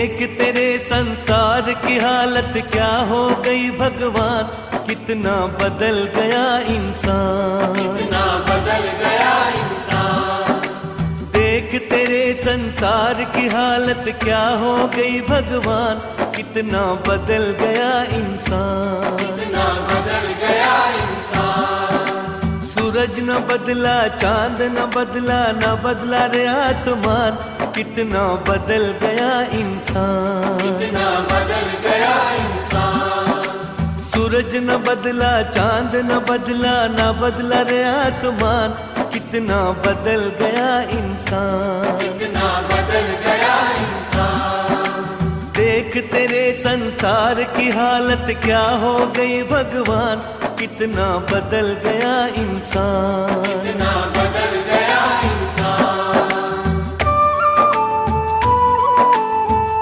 देख तेरे संसार की हालत क्या हो गई भगवान, कितना बदल गया इंसान, कितना बदल गया इंसान। देख तेरे संसार की हालत क्या हो गई भगवान, कितना बदल गया इंसान, कितना बदल गया इंसान। सूरज न बदला, चांद न बदला, न बदला रे आसमान, कितना बदल गया इंसान, कितना बदल गया इंसान। सूरज न बदला, चांद न बदला, न बदला रे आसमान, कितना बदल गया इंसान, कितना बदल गया इंसान। देख तेरे संसार की हालत क्या हो गई भगवान, कितना बदल गया इंसान, कितना बदल